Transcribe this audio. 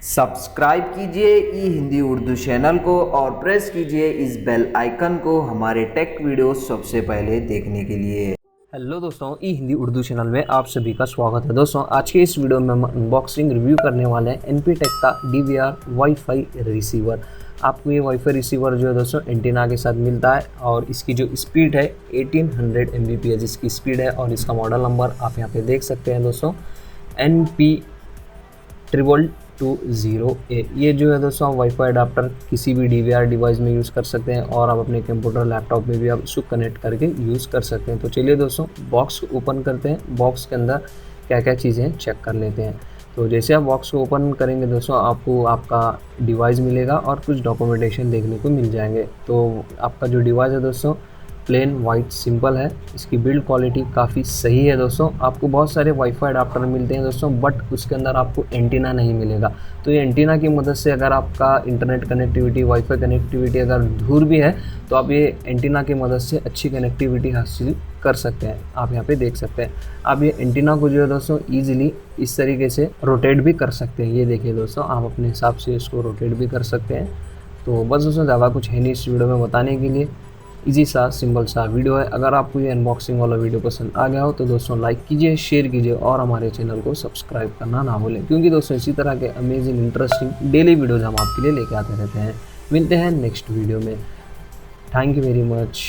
Subscribe कीजिए ई Hindi Urdu channel को और प्रेस कीजिए इस बेल आइकन को हमारे टेक वीडियोस सबसे पहले देखने के लिए। हेलो दोस्तों, ई हिंदी उर्दू चैनल में आप सभी का स्वागत है। दोस्तों आज के इस वीडियो में हम अनबॉक्सिंग रिव्यू करने वाले हैं एनपी टेक का DVR वाईफाई रिसीवर। आपको ये वाईफाई रिसीवर जो है दोस्तों एंटीना के साथ मिलता है और इसकी जो स्पीड है 1800 Mbps इसकी स्पीड है और इसका मॉडल नंबर आप यहाँ पे देख सकते हैं दोस्तों NP-2220A। ये जो है दोस्तों आप वाईफाई अडाप्टर किसी भी DVR डिवाइस में यूज़ कर सकते हैं और आप अपने कंप्यूटर लैपटॉप में भी आप इसको कनेक्ट करके यूज़ कर सकते हैं। तो चलिए दोस्तों बॉक्स ओपन करते हैं, बॉक्स के अंदर क्या क्या चीज़ें चेक कर लेते हैं। तो जैसे आप बॉक्स को ओपन करेंगे दोस्तों आपको आपका डिवाइस मिलेगा और कुछ डॉक्यूमेंटेशन देखने को मिल जाएंगे। तो आपका जो डिवाइस है दोस्तों प्लेन वाइट सिंपल है, इसकी बिल्ड क्वालिटी काफ़ी सही है दोस्तों। आपको बहुत सारे वाईफाई अडाप्टर मिलते हैं दोस्तों बट उसके अंदर आपको एंटीना नहीं मिलेगा। तो ये एंटीना की मदद से अगर आपका इंटरनेट कनेक्टिविटी वाईफाई कनेक्टिविटी अगर दूर भी है तो आप ये एंटीना की मदद से अच्छी कनेक्टिविटी हासिल कर सकते हैं। आप यहाँ पे देख सकते हैं, आप ये एंटीना को जो है दोस्तों ईजिली इस तरीके से रोटेट भी कर सकते हैं। ये देखिए दोस्तों आप अपने हिसाब से इसको रोटेट भी कर सकते हैं। तो बस उसमें ज़्यादा कुछ है नहीं इस वीडियो में बताने के लिए, इजी सा सिंपल सा वीडियो है। अगर आपको ये अनबॉक्सिंग वाला वीडियो पसंद आ गया हो तो दोस्तों लाइक कीजिए, शेयर कीजिए और हमारे चैनल को सब्सक्राइब करना ना भूलें, क्योंकि दोस्तों इसी तरह के अमेजिंग इंटरेस्टिंग डेली वीडियोज़ हम आपके लिए लेके आते रहते हैं। मिलते हैं नेक्स्ट वीडियो में। Thank you very much.